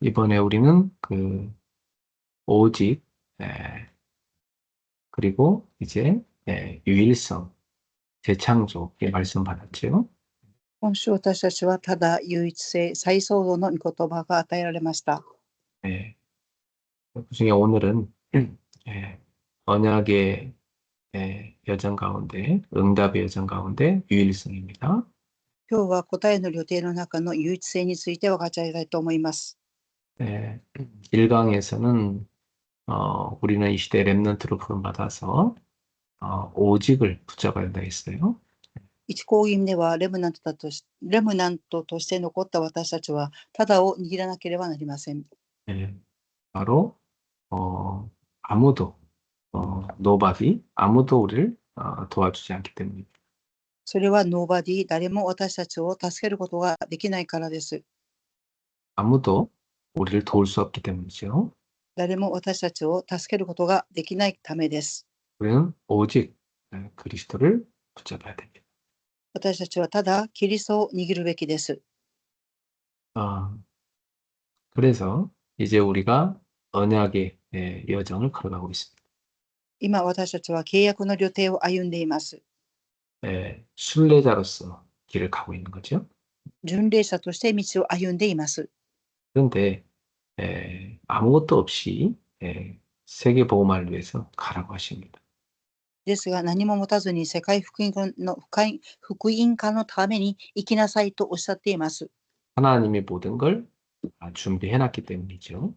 이번에 우리는 오직, 그리고 이제, 유일성, 재창조의 말씀 받았죠. 今週私たちはただ唯一性、再創造の御言葉が与えられました。 그 중에 오늘은, 언약의 여정 가운데, 응답의 여정 가운데 유일성입니다. 今日は答えの予定の中の唯一性について分かち合いたいと思います。 1강에서는 우리는 이 시대 렘넌트로 부름받아서 오직을 붙잡아야 된다 했어요. 一講義ではレムナントとして残った私たちはただを握らなければなりません。 바로 아무도 nobody 아무도 우리를 도와주지 않기 때문입니다. それはノーバディ、誰も私たちを助けることができないからです。 아무도 우리를 도울 수 없기 때문이죠. 誰も私たちを助けることができないためです。 우리는 오직 그리스도를 붙잡아야 됩니다. 私たちはただキリストを握るべきです。 그래서 이제 우리가 언약의 여정을 걸어가고 있습니다. 今私たちは契約の旅程を歩んでいます。 순례자로서 길을 가고 있는 거죠. 巡礼者として道を歩んでいます。 그런데 아무것도 없이 세계복음화를 위해서 가라고 하십니다. ですが何も持たずに世界福音化のために生きなさいとおっしゃっています。 하나님이 모든 걸 준비해놨기 때문이죠.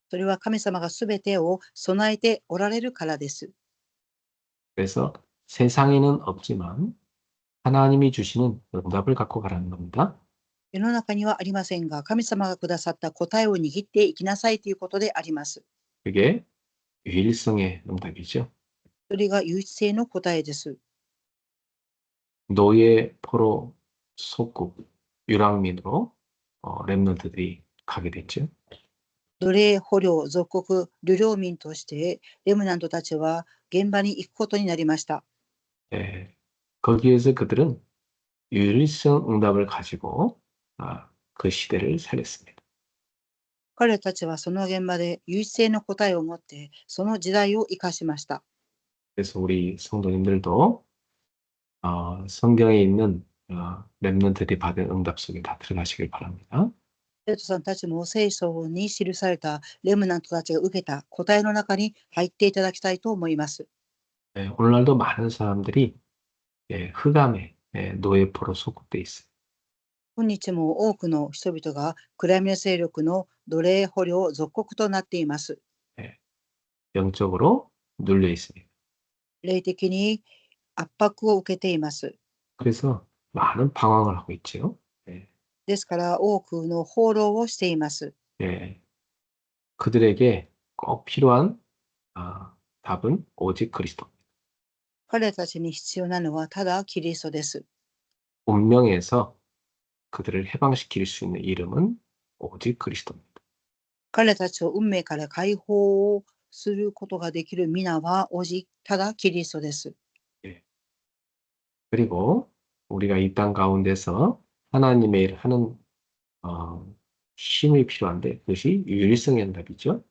それは神様がすべてを備えておられるからです。 그래서 세상에는 없지만 하나님이 주시는 응답을 갖고 가라는 겁니다. 世の中にはありませんが、神様がくださった答えを握って生きなさいということであります。 그게 유일성의 응답이죠. それが唯一性の答えです。 노예 포로 속국 유랑민으로 렘넌트들이 가게 됐죠. 奴隷捕虜属国流浪民としてレムナントたちは現場に行くことになりました。 거기에서 그들은 유일성 응답을 가지고 그 시대를 살렸습니다. 彼たちはその現場で唯一性の答えを持ってその時代を生かしました。 그래서 우리 성도님들도 성경에 있는 렘넌트들이 받은 응답 속에 다 들어가시길 바랍니다. 生徒さんたちも聖書に記されたレムナントたちが受けた答えの中に入っていただきたいと思います。 오늘날도 많은 사람들이 흑암의 노예포로 속국돼 있어요. 今日も多くの人々が暗闇の勢力の奴隷捕虜属国となっています。 영적으로 눌려 있습니다. 霊的に圧迫を受けています。 그래서 많은 방황을 하고 있죠. ですから多くの放浪をしています。 그들에게 꼭 필요한 답은 오직 그리스도. 彼たちに必要なのはただキリストです。 운명에서 그들을 해방시킬 수 있는 이름은 오직 그리스도입니다. 彼たちを運命から解放することができる皆はおじただキリストです。 그리고 우리가 이 땅 가운데서 하나님의 일을 하는 힘이 필요한데 그것이 유일성의 응답이죠.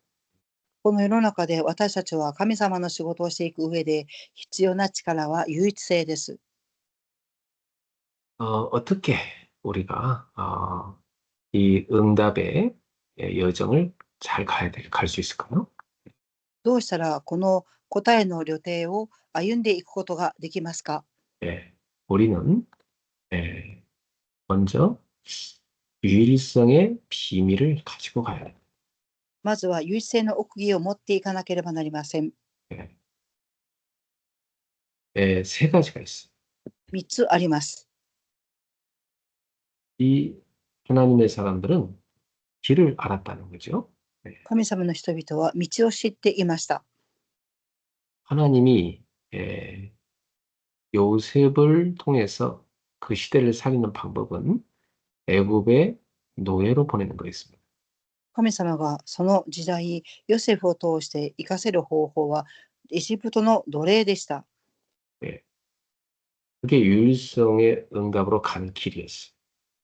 この世の中で私たちは神様の仕事をしていく上で必要な力は唯一性です。 어떻게 우리가 이 응답의 여정을 잘 갈 수 있을까요? どうしたらこの答えの旅程を歩んでいくことができますか？ 우리는 먼저 유일성의 비밀을 가지고 가야 됩니다. まずは唯一性の奥義を持っていかなければなりません。 세 가지가 있어요. 3つあります。 이 하나님의 사람들은 길을 알았다는 거죠. 神様の人々は道を知っていました。 하나님이 요셉을 통해서 그 시대를 살리는 방법은 애굽의 노예로 보내는 거였습니다. 神様がその時代ヨセフを通して生かせる方法はエジプトの奴隷でした。 그게 유일성의 응답으로 가는 길이었어요.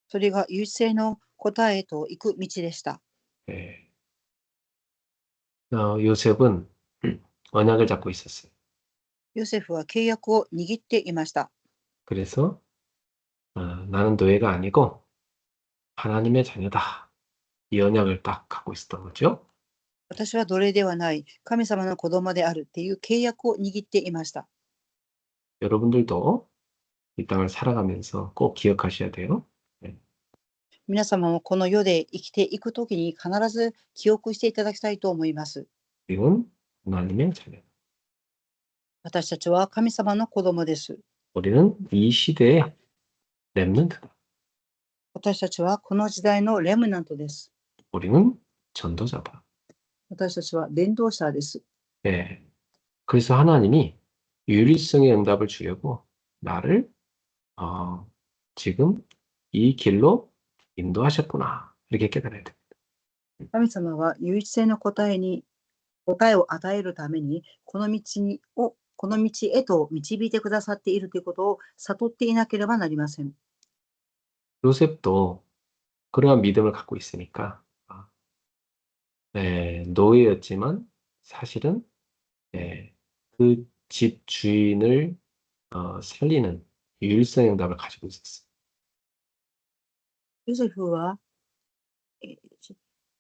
それが唯一性の答えと行く道でした。 예. 요셉은 언약을 잡고 있었어요.ヨセフは契約を握っていました。 그래서 나는 노예가 아니고 하나님의 자녀다. 이 언약을 딱 갖고 있었던 거죠. 私は奴隷ではない、神様の子供であるっていう契約を握っていました。 여러분들도 이 땅을 살아가면서 꼭 기억하셔야 돼요. 네. 皆様もこの世で生きていくときに必ず記憶していただきたいと思います。 우리는 하나님의 자녀. 私たちは神様の子供です。 우리는 이 시대의 렘넌트다. 私たちはこの時代のレムナントです。 우리는 전도자다. 私たちは伝道者です。 네. 그래서 하나님이 유일성의 응답을 주려고 나를 지금 이 길로 인도하셨구나. 이렇게 깨달아야 돼. 神様は唯一性の答えを与えるためにこの道へと導いてくださっているということを悟っていなければなりません。 요셉도 그러한 믿음을 갖고 있으니까 노예였지만 사실은 그 집 주인을 살리는 유일성의 응답을 가지고 있었어요. ヨセフは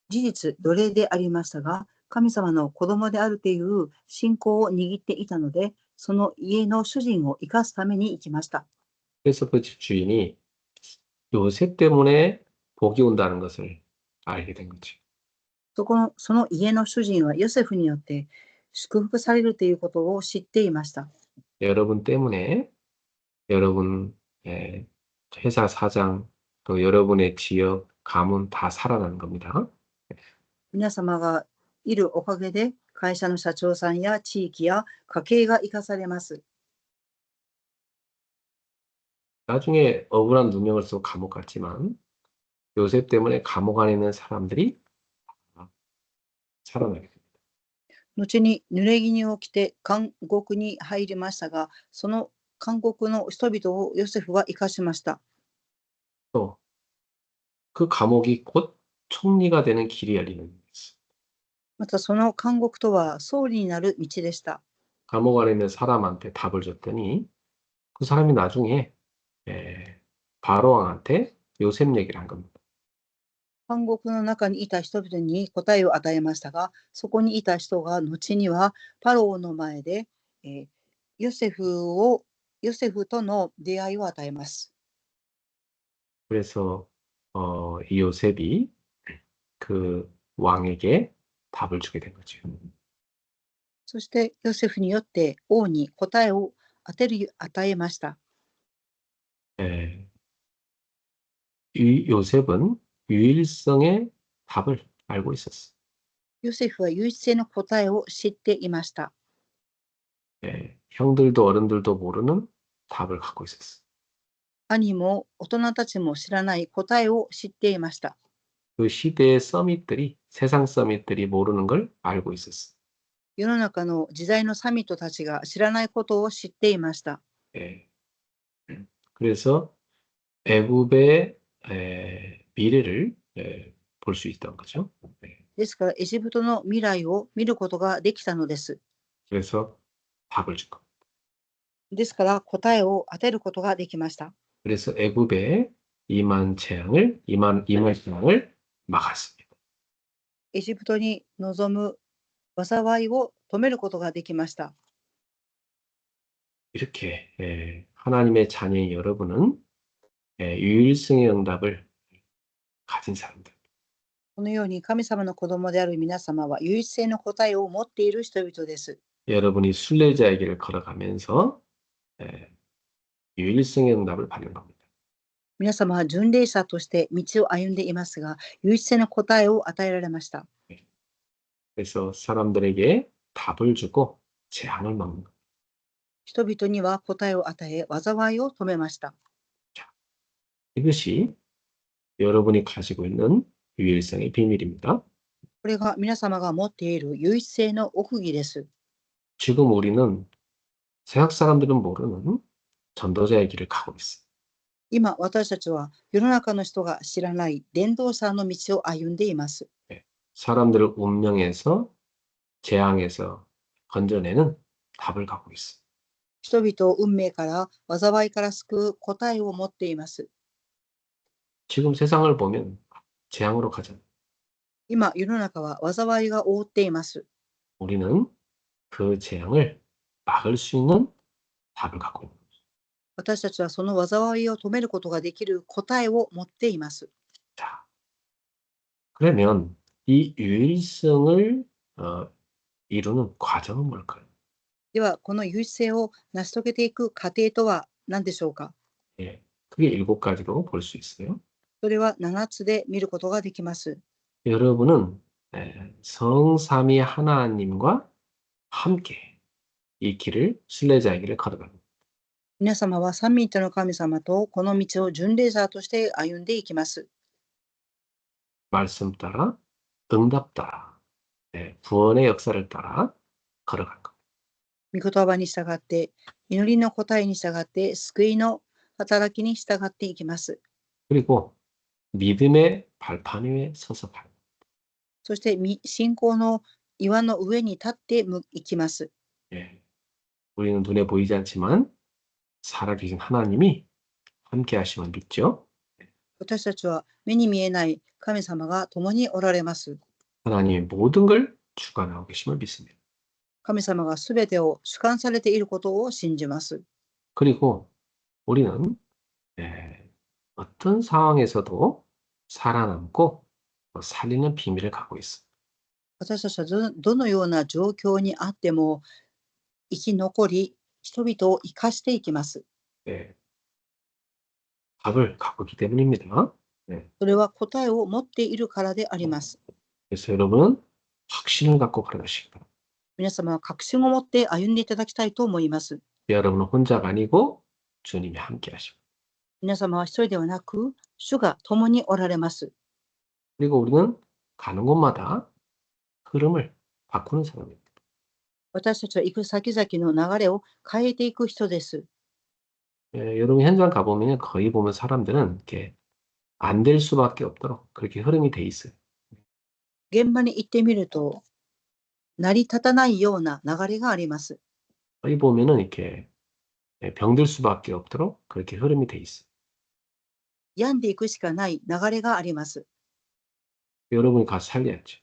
事実奴隷でありましたが、神様の子供であるという信仰を握っていたので、その家の主人を生かすために行きました。 그래서 그 집 주인이 요셉 때문에 복이 온다는 것을 알게 된 거죠. その家の主人はヨセフによって祝福されるということを知っていました。 여러분 때문에 여러분 회사 사장 또 여러분의 지역 가문 다 살아나는 겁니다. 皆様がいるおかげで会社の社長さんや地域や家計が生かされます。 나중에 억울한 누명을 쓰고 감옥 갔지만 요셉 때문에 감옥 안에 있는 사람들이 살아나게 됩니다. 後に濡れ衣を着て監獄に入りましたが、その監獄の人々をヨセフは生かしました。 또 그 감옥이 곧 총리가 되는 길이 열리는 거です. またその監獄とは総理になる道でした。 감옥 안에 있는 사람한테 답을 줬더니 그 사람이 나중에 바로 왕한테 요셉 얘기를 한 겁니다. 監獄の中にいた人々に答えを与えましたが、そこにいた人が後にはパローの前で、ヨセフとの出会いを与えます。 그래서 이 요셉이 그 왕에게 답을 주게 된 거죠. そしてヨセフによって王に答えを与えました。 이 요셉은 유일성의 답을 알고 있었어. ヨセフは唯一性の答えを知っていました。 형들도 어른들도 모르는 답을 갖고 있었어. 兄も大人たちも知らない答えを知っていました。 그 시대의 세상 서밋들이 모르는 걸 알고 있었어. 世の中の時代のサミットたちが知らないことを知っていました。 그래서 애굽의 미래를 볼 수 있던 거죠. ですからエジプトの未来を見ることができたのです。 그래서 답을 준 거. ですから答えを当てることができました。 그래서 애굽의 임할 재앙을 막았습니다. エジプトに臨む災いを止めることができました。 이렇게 하나님의 자녀인 여러분은 유일성의 응답을 가진 사람들. このように神様の子供である皆様は唯一性の答えを持っている人々です。 여러분이 순례자의 길을 걸어가면서 유일성의 응답을 받는 겁니다. 皆様は巡礼者として道を歩んでいますが、唯一性の答えを与えられました。 그래서 사람들에게 답을 주고 재앙을 막는 겁니다. 人々には答えを与え、災いを止めました。 이것이 여러분이 가지고 있는 유일성의 비밀입니다. これが皆様が持っている唯一性の奥義です。 지금 우리는 세상 사람들은 모르는 전도자의 길을 가고 있어요. 今、私たちは世の中の人が知らない伝道者の道を歩んでいます。 사람들을 운명에서, 재앙에서 건져내는 답을 갖고 있어. 人々を運命から災いから救う答えを持っています。 지금 세상을 보면 재앙으로 가잖아. 今、世の中は災いが覆っています。 우리는 그 재앙을 막을 수 있는 답을 갖고 있는 거죠. 私たちはその災いを止めることができる答えを持っています。 자, 그러면 이 유일성을 이루는 과정은 뭘까요? では、この唯一性を成し遂げていく過程とは何でしょうか。 예, 그게 7가지로 볼 수 있어요. それは7つで見ることができます。 여러분은 성삼위 하나님과 함께 이 길을, 순례자의 길을 걸어갑니다. 皆様は三位一体の神様とこの道を巡礼者として歩んでいきます。 말씀 따라, 응답 따라, 구원의 역사를 따라 걸어갈 것. 御言葉に従って、祈りの答えに従って、救いの働きに従っていきます。 그리고 믿음의 발판 위에 서서 가요. そして信仰の岩の上に立っていきます。 예, 우리는 눈에 보이지 않지만 살아계신 하나님이 함께 하심을 믿죠. 私たちは目に見えない神様が共におられます。 하나님이 모든 걸 주관하고 계심을 믿습니다. 神様がすべてを主管されていることを信じます。 그리고 우리는 어떤 상황에서도 살아남고 살리는 비밀을 갖고 있어. 私たちはどのような状況にあっても生き残り、人々を生かしていきます。 답을 갖고 있기 때문입니다. それは答えを持っているからであります。 그래서 여러분은 확신을 갖고 걸어가시기 바랍니다. 皆様は確信を持って歩んでいただきたいと思います。 여러분은 혼자가 아니고 주님이 함께 하시고. 皆様は一人ではなく、主が共におられます。 그리고 우리는 가는 곳마다 흐름을 바꾸는 사람입니다. 私たちは行く先々の流れを変えていく人です。 여러분 현장 가보면 거의 보면 사람들은 이렇게 안 될 수밖에 없도록 그렇게 흐름이 돼 있어요. 現場に行ってみると、成り立たないような流れがあります。 거의 보면은 이렇게 병들 수밖에 없도록 그렇게 흐름이 돼 있어요. 病んでいくしかない流れがあります。 여러분이 가서 살려야죠.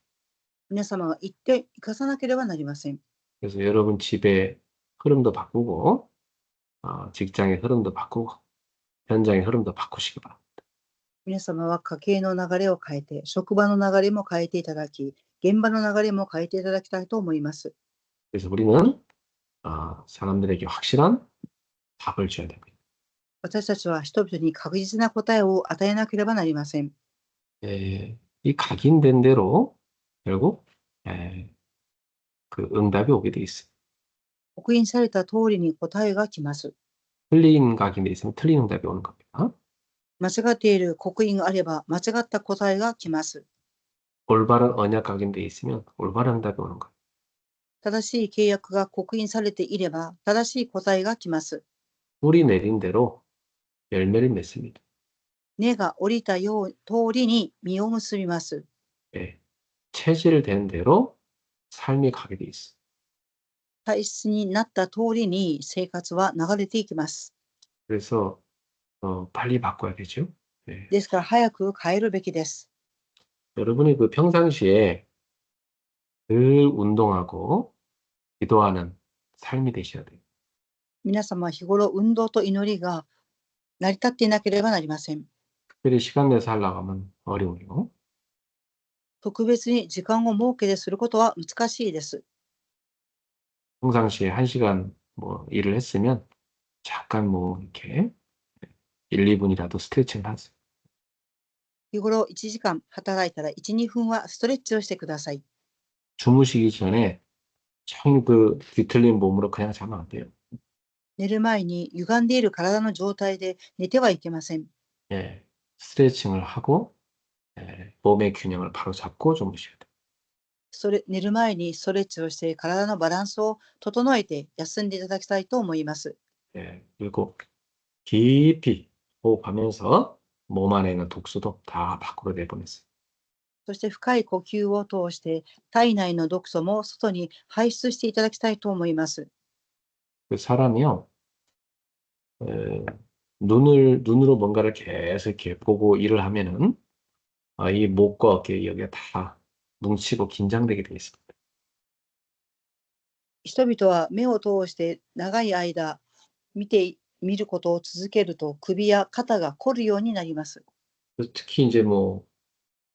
皆様が行って生かさなければなりません。 그래서 여러분 집의 흐름도 바꾸고 직장의 흐름도 바꾸고 현장의 흐름도 바꾸시기 바랍니다. 皆様は家計の流れを変えて、職場の流れも変えていただき、現場の流れも変えていただきたいと思います。 그래서 우리는 사람들에게 확실한 답을 줘야 됩니다. 私たちは人々に確実な答えを与えなければなりません。 이 각인된 대로 결국 그 응답이 오게 돼 있어요. 刻印された通りに答えが来ます。 틀린 각인돼 있으면 틀린 응답이 오는 겁니다. 間違っている刻印があれば、間違った答えが来ます。 올바른 언약 각인돼 있으면 올바른 응답이 오는 거예요. 正しい契約が刻印されていれば、正しい答えが来ます。 뿌리 내린 대로 열매를 맺습니다. 根が降りたよう通りに実を結びます。 체질된 대로 삶이 가게 돼 있어. 体質になった通りに生活は流れていきます。 그래서 빨리 바꿔야 되죠. ですから早く変えるべきです。 여러분이 그 평상시에 늘 운동하고 기도하는 삶이 되셔야 돼요. 皆様は日頃運動と祈りが成り立っていなければなりません。 특별히 시간 내서 하려고 하면 어려워요. 特別に時間を設けてすることは難しいです。 평상시에 1시간 뭐 일을 했으면 잠깐 뭐 이렇게 1, 2분이라도 스트레칭을 하세요. 日頃1時間働いたら1、2分はストレッチをしてください。 주무시기 전에 청 그 뒤틀린 몸으로 그냥 자면 안 돼요. 寝る前に歪んでいる体の状態で寝てはいけません。 스트레칭을 하고 몸의 균형을 바로 잡고 주무셔야 돼요. 寝る前にストレッチをして体のバランスを整えて休んでいただきたいと思います。 그리고 깊이 호흡하면서 몸 안에 있는 독소도 다 밖으로 내보내세요. そして深い呼吸を通して体内の毒素も外に排出していただきたいと思います。 그 사람이요, 에, 눈으로 뭔가를 계속 이렇게 보고 일을 하면은, 이 목과 어깨 여기가 다 뭉치고 긴장되게 돼 있습니다. 人々は目を通して長い間見ることを続けると首や肩が凝るようになります。 그래서 특히 이제 뭐,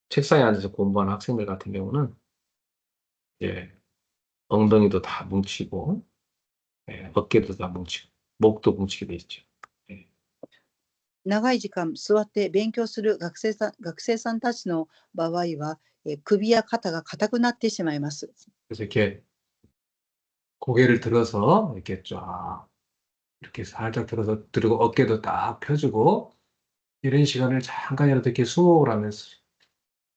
책상에 앉아서 공부하는 학생들 같은 경우는, 예, 엉덩이도 다 뭉치고, 예, 어깨도 다 뭉치고, 목도 뭉치게 돼 있죠. 예. 長い時間座って勉強する学生さんたちの場合は、首や肩が硬くなってしまいます。 그래서 이렇게 고개를 들어서 이렇게 쫙 이렇게 살짝 들어서 들고 어깨도 딱 펴주고 이런 시간을 잠깐이라도 이렇게 숨호흡을 하면서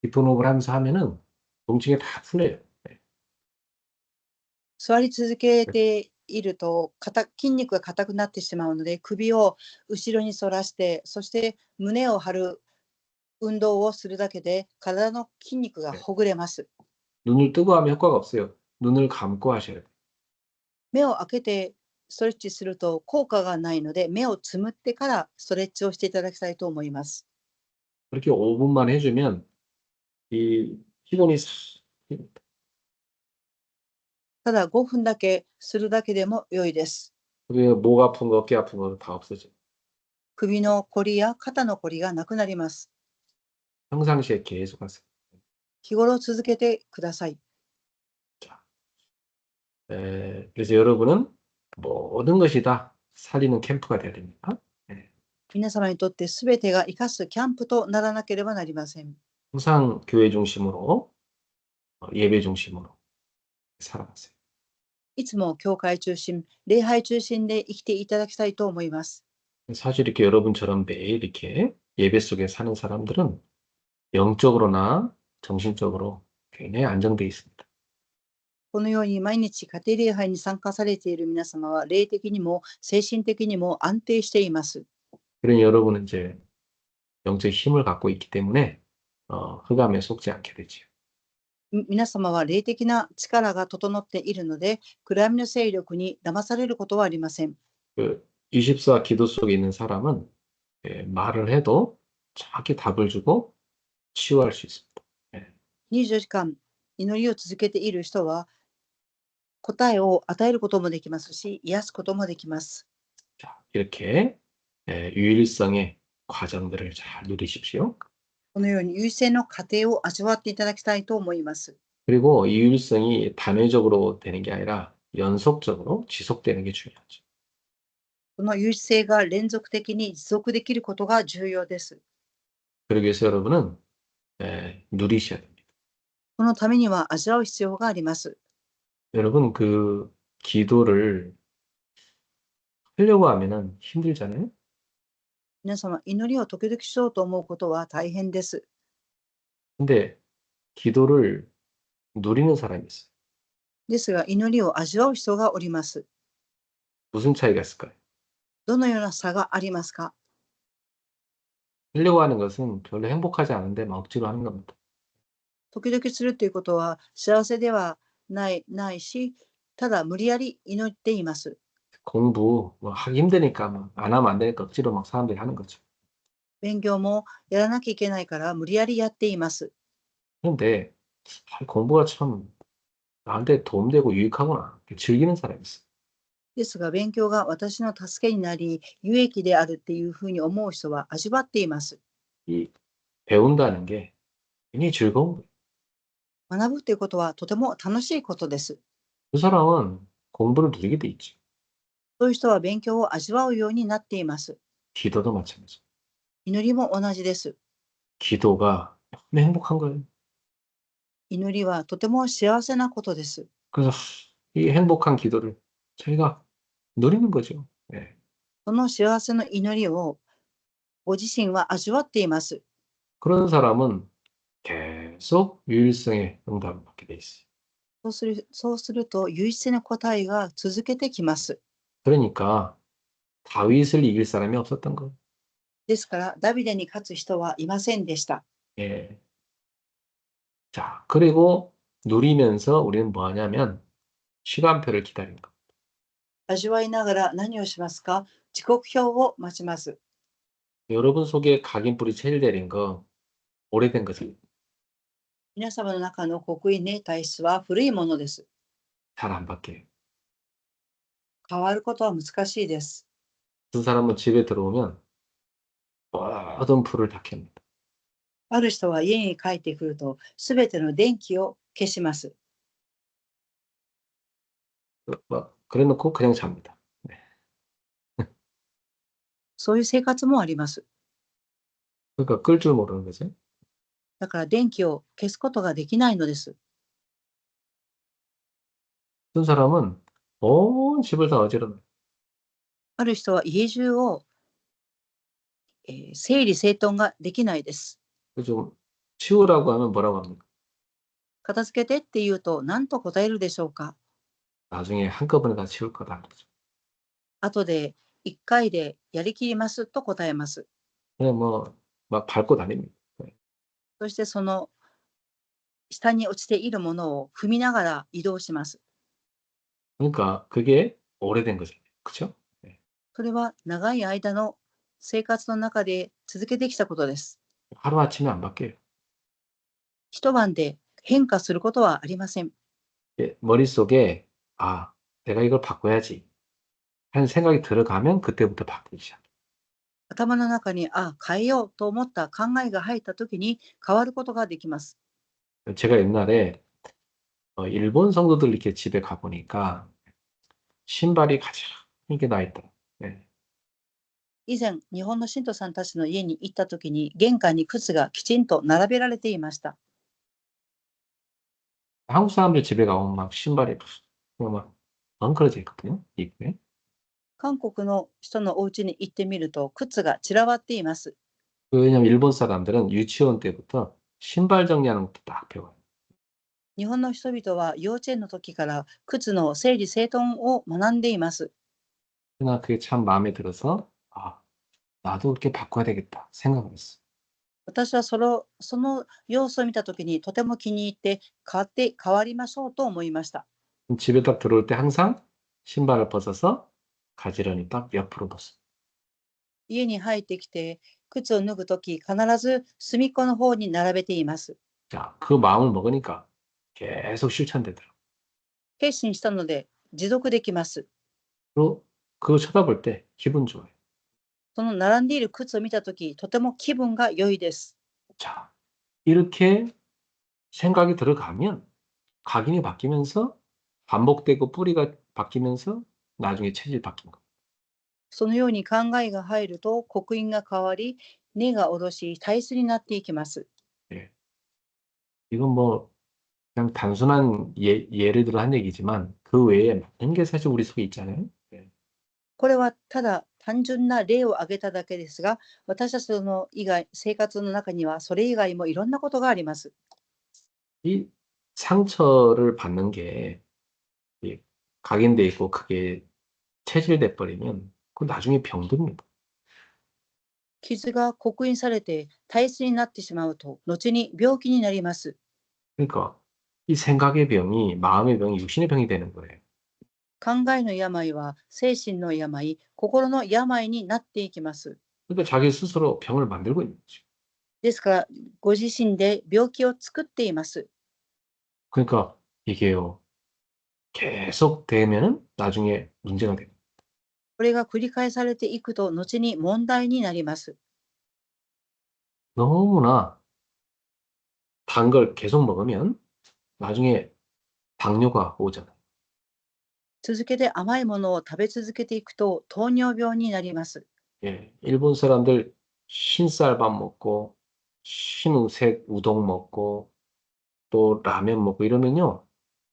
깊은 호흡을 하면서 하면은 통증이 다 풀려요. 네. 座り続けていると筋肉が硬くなってしまうので、首を後ろに反らして、そして胸を張る運動をするだけで体の筋肉がほぐれます。 눈을 뜨고 하면 효과가 없어요. 눈을 감고 하셔야 돼요. 目を開けてストレッチすると効果がないので、目をつむってからストレッチをしていただきたいと思います。 그렇게 5분만 해주면 이 피곤이 싹 풀립니다. ただ5分だけするだけでも良いです。 그리고 목 아픈 거, 어깨 아픈 거 다 없어져요. 首のこりや肩のこりがなくなります。 평상시에 계속 하세요. 日頃続けてください。 그래서 여러분은 모든 것이 다 살리는 캠프가 되어야 됩니다. 皆様にとってすべてが生かすキャンプとならなければなりません。 항상 교회 중심으로 예배 중심으로 살아가세요. いつも教会中心、礼拝中心で生きていただきたいと思います。 사실 이렇게 여러분처럼 매일 이렇게 예배 속에 사는 사람들은 영적으로나 정신적으로 굉장히 안정되어 있습니다. このように毎日家庭礼拝に参加されている皆様は霊的にも精神的にも安定しています。 그러니 여러분은 이제 영적 힘을 갖고 있기 때문에 흑암에 속지 않게 되지요. 皆様は霊的な力が整っているので、暗闇の勢力に騙されることはありません。 그 24 기도 속에 있는 사람은 말을 해도 정확히 답을 주고 치유할 수 있습니다. 24時間祈りを続けている人は答えを与えることもできますし、癒すこともできます。 자, 이렇게 유일성의 과정들을 잘 누리십시오. このように優勢の過程を味わっていただきたいと思います。 그리고 이 유일성이 단회적으로 되는 게 아니라 연속적으로 지속되는 게 중요하죠. この優勢が連続的に持続できることが重要です。 그러기 위해서 여러분은 누리셔야 됩니다. このためには味わう必要があります。 여러분 그 기도를 하려고 하면은 힘들잖아요. 皆様、祈りを時々しようと思うことは大変です。 근데 기도를 누리는 사람이 있어요. ですが、祈りを味わう人がおります。 무슨 차이가 있을까요? どのような差がありますか？ 하려고 하는 것은 별로 행복하지 않은데 막 억지로 하는 겁니다. 時々するということは幸せではないし、ただ無理やり祈っています。 공부 뭐 하기 힘드니까 막 안 하면 안 되니까 억지로 막 사람들이 하는 거죠. 勉強もやらなきゃいけないから無理やりやっています。 그런데 공부가 참 나한테 도움되고 유익하구나. 즐기는 사람이 있어요. ですが、勉強が私の助けになり、有益であるっていうふうに思う人は味わっています。 이 배운다는 게 굉장히 즐거운 거예요. 学ぶということはとても楽しいことです。 그 사람은 공부를 누리게 돼 있죠. そういう人は勉強を味わうようになっています。 기도도 마찬가지죠. 祈りも同じです。 기도가 너무 행복한 거예요. 祈りはとても幸せなことです。 그래서 이 행복한 기도를 저희가 누리는 거죠. 네. その幸せの祈りをご自身は味わっています。 그런 사람은 계속 유일성의 응답을 받게 돼 있어요. そうすると、唯一性の答えが続けてきます。 그러니까 다윗을 이길 사람이 없었던 거예요. ですから、ダビデに勝つ人はいませんでした。 예. 자, 그리고 누리면서 우리는 뭐 하냐면 시간표를 기다리는 거. 味わいながら何をしますか？時刻表を待ちます。 여러분 속에 각인뿔이 체질되는 거 오래된 거죠. 皆様の中の刻印ね体質は古いものです。 잘 안 바뀌어요. 変わることは難しいです。 그 사람은 집에 들어오면 모든 불을 다 켭니다. ある人は家に帰ってくると、すべての電気を消します。 그래놓고 그냥 잡니다. 네. そういう生活もあります。 그러니까 끌 줄 모르는 거죠. だから電気を消すことができないのです。 어떤 사람은 온 집을 다 어지럽는 ある人は家中を、整理整頓ができないです。 좀 치우라고 하면 뭐라고 합니까? 片付けてって言うと何と答えるでしょうか？ 나중에 한꺼번에 다 치울 거다. 그러죠. 後で1回でやりきりますと答えます。 그냥 뭐 막 밟고 다닙니다. 네. そしてその下に落ちているものを踏みながら移動します。 그러니까 그게 오래된 거죠. 그렇죠? それは長い間の生活の中で続けてきたことです。 하루아침에 안 바뀌어요. 一晩で変化することはありません。 머릿속에 아, 내가 이걸 바꿔야지 하는 생각이 들어가면 그때부터 바뀌기 시작해요. 頭の中に変えようと思った考えが入った時に変わることができます。 제가 옛날에 일본 성도들 이렇게 집에 가보니까 신발이 가지런히 나 있다. 네. 以前、日本の信徒さんたちの家に行った時に玄関に靴がきちんと並べられていました。 한국 사람들 집에 가보면 막 신발이 막 엉클어져 있거든요. 입구에. 韓国の人のお家に行ってみると靴が散らばっています。 왜냐면 일본 사람들은 유치원 때부터 신발 정리하는 것도 딱 배워요. 日本の人々は幼稚園の時から靴の整理整頓を学んでいます。 그러나 그게 참 마음에 들어서 아, 나도 그렇게 바꿔야 되겠다 생각을 했어. 私はその様子を見た時にとても気に入って変わりましょうと思いました。 집에 딱 들어올 때 항상 신발을 벗어서 가지런히 딱 옆으로 벗어. 家に入ってきて靴を脱ぐ時必ず隅っこの方に並べています。 자, 그 마음을 먹으니까 계속 실천되더라고. 決心したので持続できます。 그리고 그거 쳐다볼 때 기분 좋아요. その並んでいる靴を見た時とても気分が良いです。 자, 이렇게 생각이 들어가면 각인이 바뀌면서 반복되고 뿌리가 바뀌면서 나중에 체질이 바뀐 거. そのように考えが入ると刻印が変わり、根が脅し体質になっていきます。 예. 이건 뭐 그냥 단순한 예를 들어 한 얘기지만 그 외에 많은 게 사실 우리 속에 있잖아요. 예. これはただ単純な例を挙げただけですが、私たちの生活の中にはそれ以外もいろんなことがあります。 이 상처를 받는 게 이 각인돼 있고 그게 체질돼 버리면 그 나중에 병듭니다. 傷が刻印されて体質になってしまうと、後に病気になります。 그러니까 이 생각의 병이 마음의 병이 육신의 병이 되는 거예요. 考えの病は精神の病、心の病になっていきます。 그러니까 자기 스스로 병을 만들고 있는 거죠. ですから、ご自身で病気を作っています。 그러니까 이게요. 계속 되면은 나중에 문제가 됩니다. これが繰り返されていくと、後に問題になります。 너무나 단 걸 계속 먹으면 나중에 당뇨가 오잖아요. 続けて甘いものを食べ続けていくと、糖尿病になります。 예, 일본 사람들 흰쌀밥 먹고 흰색 우동 먹고 또 라면 먹고 이러면요.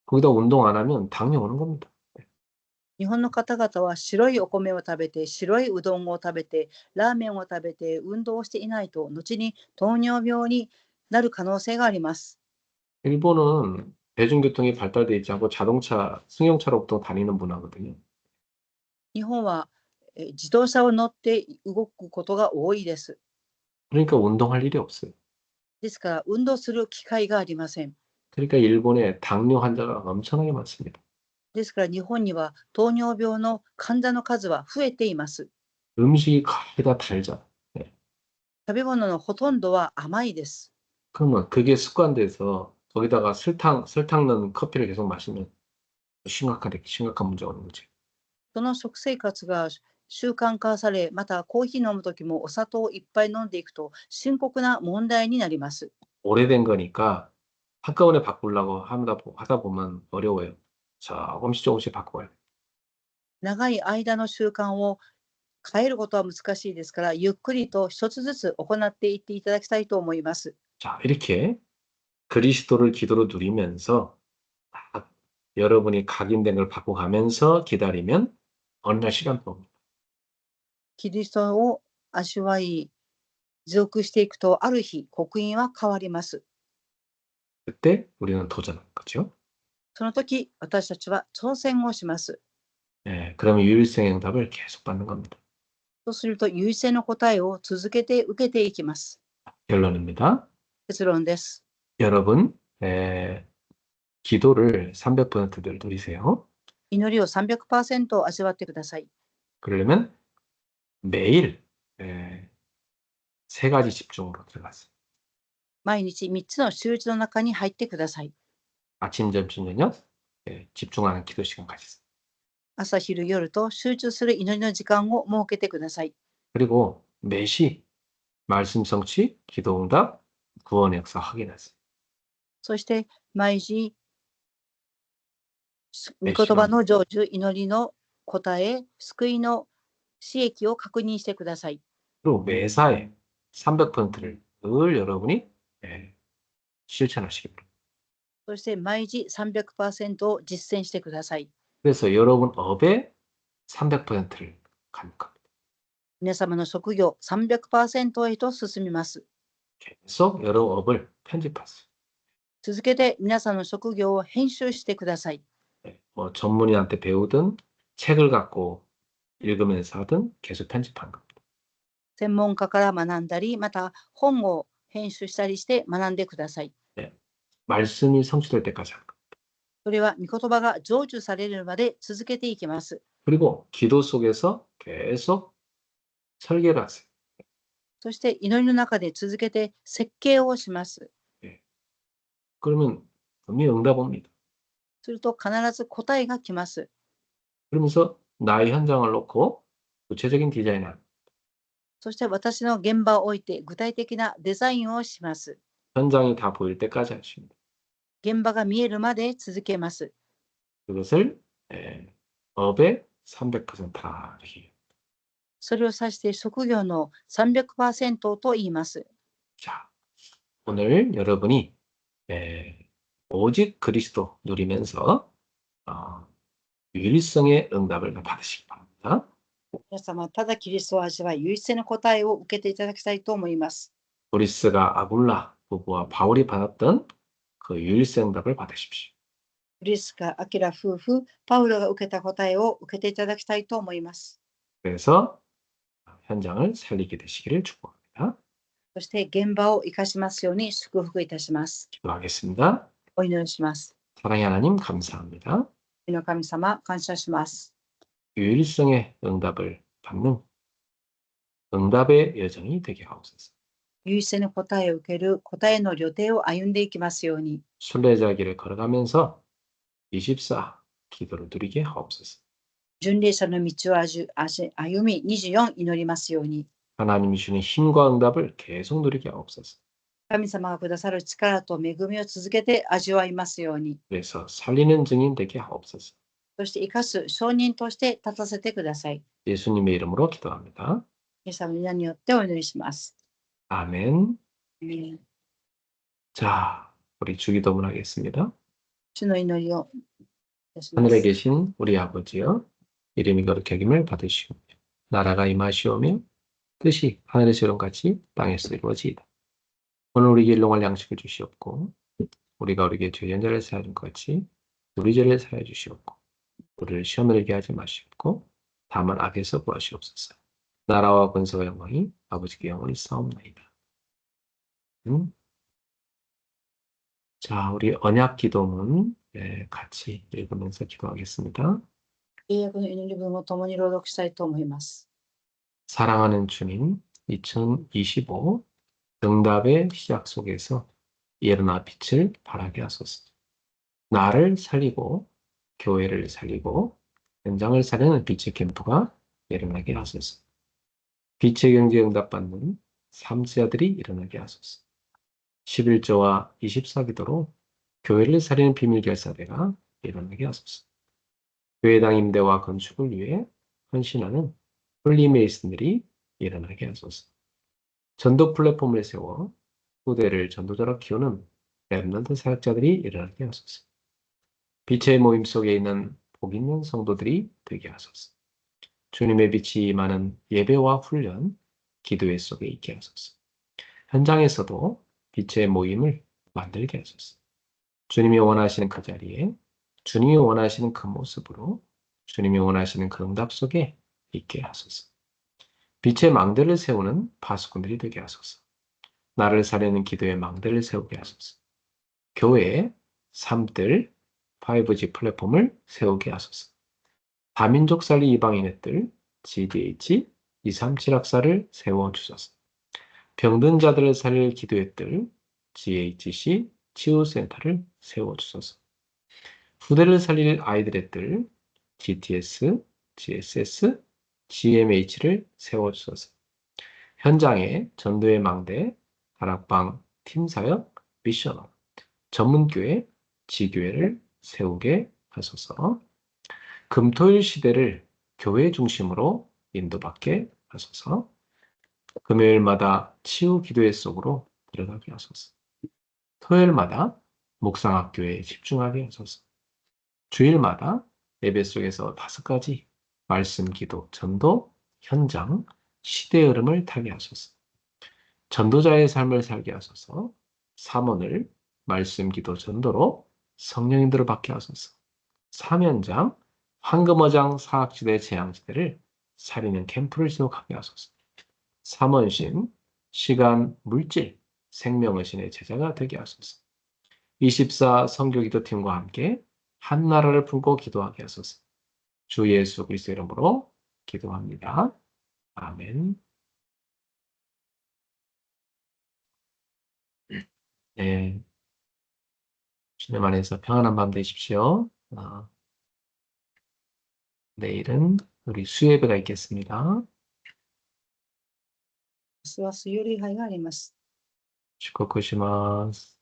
거기다 운동 안 하면 당뇨 오는 겁니다. 日本の方々は白いお米を食べて、白いうどんを食べて、ラーメンを食べて、運動をしていないと、後に糖尿病になる可能性があります。 일본은 대중교통이 발달돼 있지 않고 자동차, 승용차로 다니는 문화거든요. 日本は自動車を乗って動くことが多いです。 그러니까 운동할 일이 없어요. ですから運動する機会がありません。 그러니까 일본에 당뇨 환자가 엄청나게 많습니다. ですから日本には糖尿病の患者の数は増えています。 음식이 거의 다 달죠. 네. 食べ物のほとんどは甘いです。 그러면 그게 습관돼서 거기다가 설탕 넣은 커피를 계속 마시면 심각한 문제가 오는 거지. その食生活が習慣化され、またコーヒー飲むときもお砂糖をいっぱい飲んでいくと深刻な問題になります。 오래된 거니까 한꺼번에 바꾸려고 하다 보면 어려워요. 조금씩 바꿔요. 長い間の習慣を変えることは難しいですから、ゆっくりと一つずつ行っていっていただきたいと思います。 자, 이렇게 그리스도를 기도로 누리면서 딱 여러분이 각인된 걸 바꿔가면서 기다리면 어느 날 시간표 옵니다. キリストを味わい、持続していくと、ある日、刻印は変わります。 그때 우리는 도전하는 거죠. その時、私たちは挑戦をします。 예, 그러면 유일성 응답을 계속 받는 겁니다. そうすると、優位性の答えを続けて受けていきます。 결론입니다. 結論です。 여러분, 기도를 300%를 누리세요. 祈りを300% 味わってください。 그러려면 매일 세 가지 집중으로 들어가세요. 毎日3つの習字の中に入ってください。 아침, 점심, 저녁 집중하는 기도 시간 가지세요. 朝、昼、夜と集中する祈りの時間を設けてください。 그리고 매시 말씀 성취, 기도 응답, 구원의 역사 확인하세요. そして毎日、御매 言葉 시간 の成就、祈りの答え、救いの刺激を確認してください。 그리고 매사에 300%를 늘 여러분이 실천하시기 바랍니다. そして毎日300% を実践してください。 그래서 여러분 업에 300%를 가는 겁니다. 皆様の職業 300% へと進みます。 계속 여러 업을 편집하세요. 続けて皆さんの職業を編集してください。 뭐 전문의한테 배우든 책을 갖고 읽으면서 하든 계속 편집하는 겁니다. 専門家から学んだり、また本を編集したりして学んでください。 말씀이 성취될 때까지 하는 겁니다. それは御言葉が成就されるまで続けていきます。 그리고 기도 속에서 계속 설계를 하세요. そして祈りの中で続けて設計をします。 그러면 분명히 응답 옵니다. すると必ず答えが来ます。 그러면서 나의 현장을 놓고 구체적인 디자인을 합니다. そして私の現場を置いて具体的なデザインをします。 현장이 다 보일 때까지 하십니다. 現場が見えるまで続けます。 그것을 업의 300%다 이렇게. それを指して職業の 300% と言います。 자, 오늘 여러분이 오직 그리스도 누리면서 유일성의 응답을 받으시기 바랍니다. 皆様、ただキリストを味わい、唯一性の答えを受けていただきたいと思います。 브리스가 아굴라 부부와 바울이 받았던 그 유일성 응답을 받으십시오. ブリスカ、アキラ夫婦、パウロが受けた答えを受けていただきたいと思います。 그래서 현장을 살리게 되시기를 축복합니다. そして現場を生かしますように祝福いたします。 기도하겠습니다. お祈りします。 사랑의 하나님 감사합니다. 主の神様、感謝します。 유일성의 응답을 받는 응답의 여정이 되게 하옵소서. 唯一性の答えを受ける答えの旅程を歩んでいきますように。 순례자 길을 걸어가면서 24 기도를 누리게 하옵소서. 巡礼者の道を歩み、24祈りますように。 하나님이 주는 힘과 응답을 계속 누리게 하옵소서. 神様がくださる力と恵みを続けて味わいますように。 그래서 살리는 증인 되게 하옵소서. そして生かす証人として立たせてください。 예수님의 이름으로 기도합니다. イエス様の皆によってお祈りします。 아멘. アーメン。 자, 우리 주기도문 하겠습니다. 主の祈りをいたしま 하늘에 す。 계신 우리 아버지여, 이름이 거룩히 여김을 받으시오며 나라가 임하시오며 뜻이 하늘에서 이룬같이 땅에서 이루어지이다. 오늘 우리에게 일용할 양식을 주시옵고 우리가 우리에게 죄진 자를 사하여 준 것 같이 우리 죄를 사하여 주시옵고 우리를 시험에 들게 하지 마시옵고 다만 악에서 구하시옵소서. 나라와 권세와 영광이 아버지께 영원히 싸움나이다. 자, 우리 언약 기도문 같이 읽으면서 기도하겠습니다. 契約の祈り文を共に朗読したいと思います。 사랑하는 주님, 2025 응답의 시작 속에서 일어나 빛을 발하게 하소서. 나를 살리고 교회를 살리고 현장을 살리는 빛의 캠프가 일어나게 하소서. 빛의 경제 응답받는 삼수자들이 일어나게 하소서. 11조와 24기도로 교회를 살리는 비밀 결사대가 일어나게 하소서. 교회당 임대와 건축을 위해 헌신하는 홀리메이슨들이 일어나게 하소서. 전도 플랫폼을 세워 후대를 전도자로 키우는 랩런트 사역자들이 일어나게 하소서. 빛의 모임 속에 있는 복 있는 성도들이 되게 하소서. 주님의 빛이 임하는 예배와 훈련, 기도회 속에 있게 하소서. 현장에서도 빛의 모임을 만들게 하소서. 주님이 원하시는 그 자리에, 주님이 원하시는 그 모습으로, 주님이 원하시는 그 응답 속에 있게 하소서. 빛의 망대를 세우는 파수꾼들이 되게 하소서. 나를 살리는 기도의 망대를 세우게 하소서. 교회에 삶들 5G 플랫폼을 세우게 하소서. 다민족 살리 이방인의 뜰 GDH 237학사를 세워주소서. 병든 자들을 살릴 기도의 뜰 GHC 치유센터를 세워주소서. 후대를 살릴 아이들의 뜰 GTS, GSS, GMH를 세워주소서. 현장에 전도의 망대, 다락방, 팀사역, 미션업, 전문교회, 지교회를 세우게 하소서. 금토일 시대를 교회 중심으로 인도받게 하소서. 금요일마다 치유 기도회 속으로 들어가게 하소서. 토요일마다 묵상학교에 집중하게 하소서. 주일마다 예배 속에서 5가지 말씀, 기도, 전도, 현장, 시대의 흐름을 타게 하소서. 전도자의 삶을 살게 하소서. 삼원을 말씀, 기도, 전도로 성령님들을 받게 하소서. 사면장, 황금어장 사학지대 재앙지대를 살리는 캠프를 세워가게 하소서. 삼원신, 시간, 물질, 생명의 신의 제자가 되게 하소서. 24 선교기도팀과 함께 한 나라를 품고 기도하게 하소서. 주 예수 그리스도 이름으로 기도합니다. 아멘. 네, 주님 안에서 평안한 밤 되십시오. 내일은 우리 수예배가 있겠습니다. 明日は水曜礼拝があります。祝福します。